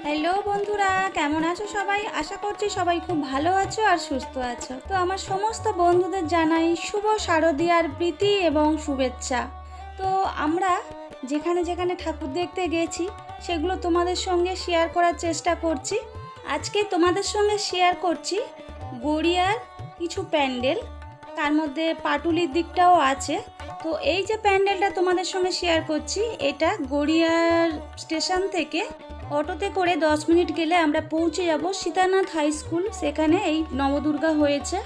Hello বন্ধুরা, কেমন আছো সবাই? আশা করছি সবাই খুব ভালো আছো আর সুস্থ আছো। তো আমার সমস্ত বন্ধুদের জানাই শুভ শারদীয়ার প্রীতি এবং শুভেচ্ছা। তো আমরা যেখানে যেখানে ঠাকুর দেখতে গেছি সেগুলো তোমাদের সঙ্গে শেয়ার করার চেষ্টা করছি। আজকে তোমাদের সঙ্গে শেয়ার করছি গড়িয়ার কিছু প্যান্ডেল, তার মধ্যে পাটুলির দিকটাও আছে। তো এই যে প্যান্ডেলটা তোমাদের সঙ্গে শেয়ার করছি, এটা গড়িয়ার স্টেশন থেকে অটোতে করে 10 মিনিট গেলে আমরা পৌঁছে যাব সীতানাথ হাই স্কুল। সেখানে এই নবদুর্গা হয়েছে।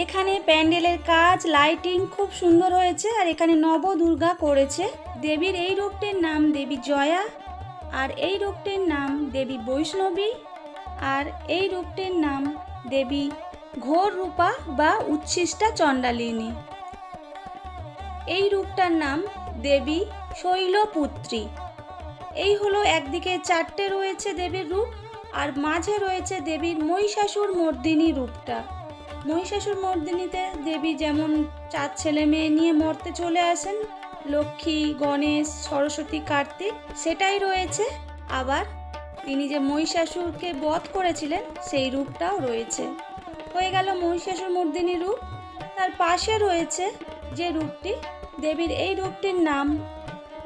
এখানে প্যান্ডেলের কাজ, লাইটিং খুব সুন্দর হয়েছে। আর এখানে নবদুর্গা করেছে। দেবীর এই রূপটির নাম দেবী জয়া, আর এই রূপটির নাম দেবী বৈষ্ণবী, আর এই রূপটির নাম দেবী ঘোর রূপা বা উচ্ছিষ্টা চণ্ডালিনী। এই রূপটার নাম দেবী শৈলপুত্রী। এই হলো একদিকে 4টে রয়েছে দেবীর রূপ, আর মাঝে রয়েছে দেবীর মহিষাসুর মর্দিনী রূপটা। মহিষাসুর মর্দিনীতে দেবী যেমন 4 ছেলে মেয়ে নিয়ে মর্তে চলে আসেন, লক্ষ্মী, গণেশ, সরস্বতী, কার্তিক, সেটাই রয়েছে। আবার তিনি যে মহিষাসুরকে বধ করেছিলেন সেই রূপটাও রয়েছে। হয়ে গেল মহিষাসুর মর্দিনী রূপ। তার পাশে রয়েছে যে রূপটি, দেবীর এই রূপটির নাম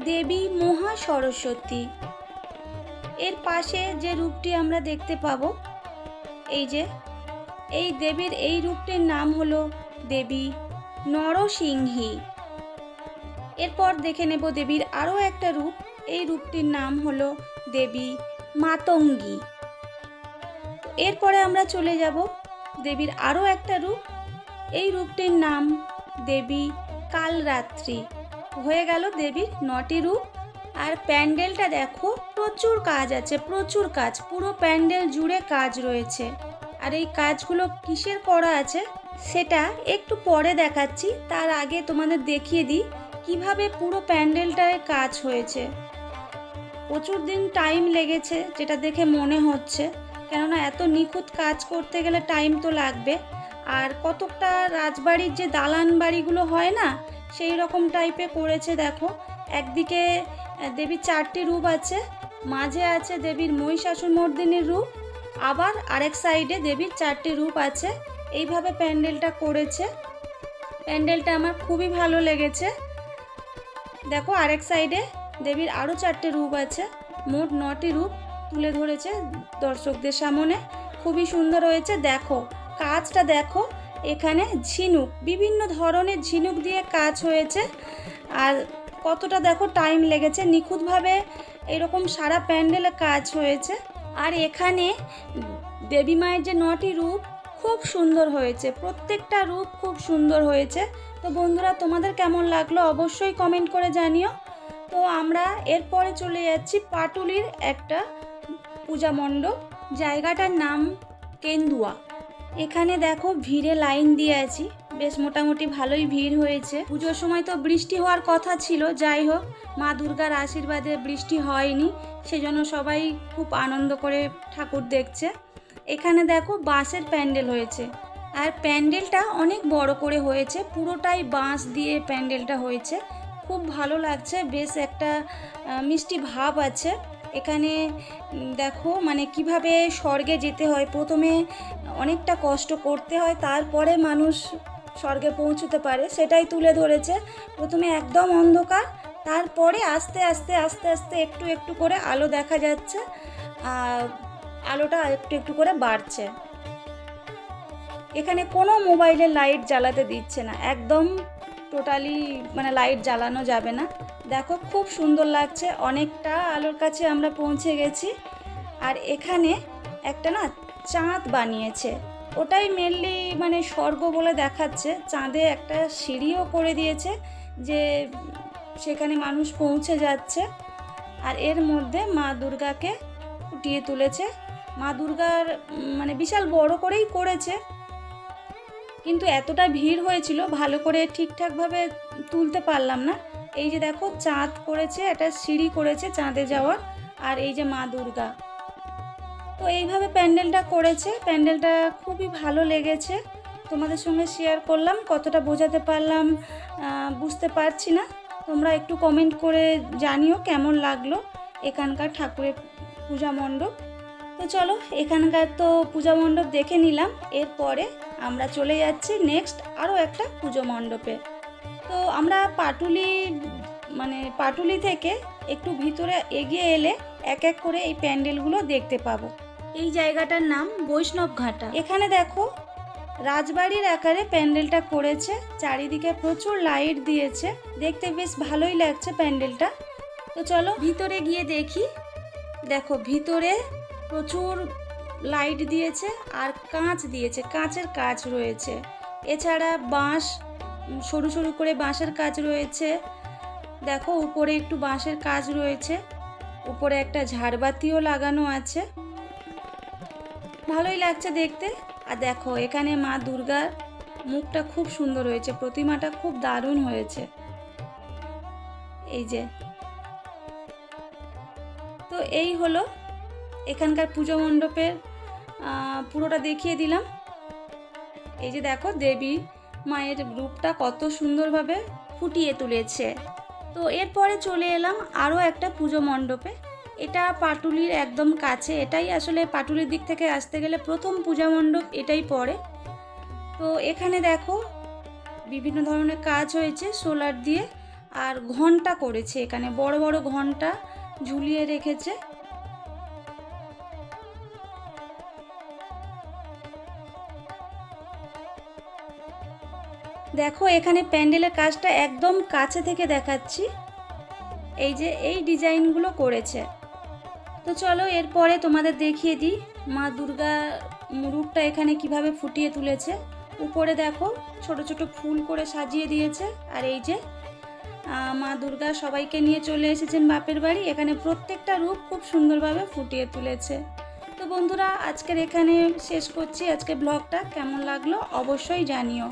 দেবী মহা সরস্বতী। এর পাশে যে রূপটি আমরা দেখতে পাবো, এই দেবীর এই রূপটির নাম হলো দেবী নরসিংহী। এরপর দেখে নেব দেবীর আরও একটা রূপ। এই রূপটির নাম হলো দেবী মাতঙ্গী। এরপরে আমরা চলে যাব দেবীর আরও একটা রূপ। এই রূপটির নাম দেবী কালরাত্রি। হয়ে গেল দেবীর 9টি রূপ। আর প্যান্ডেলটা দেখো, প্রচুর কাজ আছে, প্রচুর কাজ, পুরো প্যান্ডেল জুড়ে কাজ রয়েছে। আর এই কাজগুলো কিসের করা আছে সেটা একটু পরে দেখাচ্ছি। তার আগে তোমাদের দেখিয়ে দিই কিভাবে পুরো প্যান্ডেলটায় কাজ হয়েছে। প্রচুর দিন টাইম লেগেছে যেটা দেখে মনে হচ্ছে, কেননা এত নিখুঁত কাজ করতে গেলে টাইম তো লাগবে। আর কতকটা রাজবাড়ির যে দালান বাড়িগুলো হয় না, সেই রকম টাইপে করেছে। দেখো, একদিকে দেবীর 4টি রূপ আছে, মাঝে আছে দেবীর মহিষাসুর মর্দিনীর রূপ, আবার আরেক সাইডে দেবীর 4টি রূপ আছে। এইভাবে প্যান্ডেলটা করেছে। প্যান্ডেলটা আমার খুবই ভালো লেগেছে। দেখো, আরেক সাইডে দেবীর আরও 4টে রূপ আছে। মোট 9টি রূপ তুলে ধরেছে দর্শকদের সামনে। খুবই সুন্দর হয়েছে। দেখো কাজটা, দেখো এখানে ঝিনুক, বিভিন্ন ধরনের ঝিনুক দিয়ে কাজ হয়েছে। আর কতটা দেখো টাইম লেগেছে, নিখুঁতভাবে এরকম সারা প্যান্ডেলে কাজ হয়েছে। আর এখানে দেবী মায়ের যে 9টি রূপ খুব সুন্দর হয়েছে, প্রত্যেকটা রূপ খুব সুন্দর হয়েছে। তো বন্ধুরা, তোমাদের কেমন লাগলো অবশ্যই কমেন্ট করে জানিও। তো আমরা এরপরে চলে যাচ্ছি পাটুলির একটা পূজা মণ্ডপ। জায়গাটার নাম কেন্দুয়া। এখানে দেখো ভিড়ে লাইন দিয়ে আছি, বেশ মোটামুটি ভালোই ভিড় হয়েছে। পুজোর সময় তো বৃষ্টি হওয়ার কথা ছিল, যাই হোক মা দুর্গার আশীর্বাদে বৃষ্টি হয়নি, সেজন্য সবাই খুব আনন্দ করে ঠাকুর দেখছে। এখানে দেখো বাঁশের প্যান্ডেল হয়েছে, আর প্যান্ডেলটা অনেক বড় করে হয়েছে, পুরোটাই বাঁশ দিয়ে প্যান্ডেলটা হয়েছে। খুব ভালো লাগছে, বেশ একটা মিষ্টি ভাব আছে। এখানে দেখো মানে কিভাবে স্বর্গে যেতে হয়, প্রথমে অনেকটা কষ্ট করতে হয়, তারপরে মানুষ স্বর্গে পৌঁছতে পারে, সেটাই তুলে ধরেছে। প্রথমে একদম অন্ধকার, তারপরে আস্তে আস্তে আস্তে আস্তে একটু একটু করে আলো দেখা যাচ্ছে, আর আলোটা একটু একটু করে বাড়ছে। এখানে কোনো মোবাইলের লাইট জ্বালাতে দিচ্ছে না, একদম টোটালি মানে লাইট জ্বালানো যাবে না। দেখো খুব সুন্দর লাগছে, অনেকটা আলোর কাছে আমরা পৌঁছে গেছি। আর এখানে একটা না চাঁদ বানিয়েছে, ওটাই মেনলি মানে স্বর্গ বলে দেখাচ্ছে। চাঁদে একটা সিঁড়িও করে দিয়েছে যে সেখানে মানুষ পৌঁছে যাচ্ছে। আর এর মধ্যে মা দুর্গাকে ফুটিয়ে তুলেছে। মা দুর্গার মানে বিশাল বড় করেই করেছে, কিন্তু এতটা ভিড় হয়েছিল ভালো করে ঠিকঠাকভাবে তুলতে পারলাম না। এই যে দেখো চাঁদ করেছে, একটা সিঁড়ি করেছে চাঁদে যাওয়ার, আর এই যে মা দুর্গা। তো এইভাবে প্যান্ডেলটা করেছে, প্যান্ডেলটা খুবই ভালো লেগেছে। তোমাদের সঙ্গে শেয়ার করলাম, কতটা বোঝাতে পারলাম বুঝতে পারছি না। তোমরা একটু কমেন্ট করে জানিও কেমন লাগলো এখানকার ঠাকুরের পূজা মণ্ডপ। তো চলো, এখানকার তো পূজা মণ্ডপ দেখে নিলাম। এরপরে আমরা চলে যাচ্ছি নেক্সট আরও একটা পুজো মণ্ডপে। তো আমরা পাটুলি থেকে একটু ভিতরে এগিয়ে এলে এক এক করে এই প্যান্ডেলগুলো দেখতে পাবো। এই জায়গাটার নাম বৈষ্ণব ঘাটা। এখানে দেখো রাজবাড়ির আকারে প্যান্ডেলটা করেছে, চারিদিকে প্রচুর লাইট দিয়েছে, দেখতে বেশ ভালোই লাগছে প্যান্ডেলটা। তো চলো ভিতরে গিয়ে দেখি। দেখো ভিতরে প্রচুর লাইট দিয়েছে আর কাঁচ দিয়েছে, কাঁচের কাজ রয়েছে। এছাড়া বাঁশ, সরু সরু করে বাঁশের কাজ রয়েছে। দেখো উপরে একটু বাঁশের কাজ রয়েছে, উপরে একটা ঝাড়বাতিও লাগানো আছে, ভালোই লাগছে দেখতে। আর দেখো এখানে মা দুর্গার মুখটা খুব সুন্দর হয়েছে, প্রতিমাটা খুব দারুণ হয়েছে। এই যে, তো এই হলো এখানকার পুজো মণ্ডপের পুরোটা দেখিয়ে দিলাম। এই যে দেখো দেবী মায়ের রূপটা কত সুন্দরভাবে ফুটিয়ে তুলেছে। তো এরপরে চলে এলাম আরও একটা পুজো মণ্ডপে। এটা পাটুলির একদম কাছে, এটাই আসলে পাটুলির দিক থেকে আসতে গেলে প্রথম পূজা মণ্ডপ এটাই পড়ে। তো এখানে দেখো বিভিন্ন ধরনের কাজ হয়েছে সোলার দিয়ে, আর ঘণ্টা করেছে, এখানে বড় বড় ঘণ্টা ঝুলিয়ে রেখেছে। দেখো এখানে প্যান্ডেলের কাজটা একদম কাছে থেকে দেখাচ্ছি, এই যে এই ডিজাইনগুলো করেছে। তো চলো এরপরে তোমাদের দেখিয়ে দিই মা দুর্গা রূপটা এখানে কিভাবে ফুটিয়ে তুলেছে। উপরে দেখো ছোট ছোট ফুল করে সাজিয়ে দিয়েছে, আর এই যে মা দুর্গা সবাইকে নিয়ে চলে এসেছেন বাপের বাড়ি। এখানে প্রত্যেকটা রূপ খুব সুন্দরভাবে ফুটিয়ে তুলেছে। তো বন্ধুরা আজকের এখানে শেষ করছি। আজকে ব্লগটা কেমন লাগলো অবশ্যই জানিও।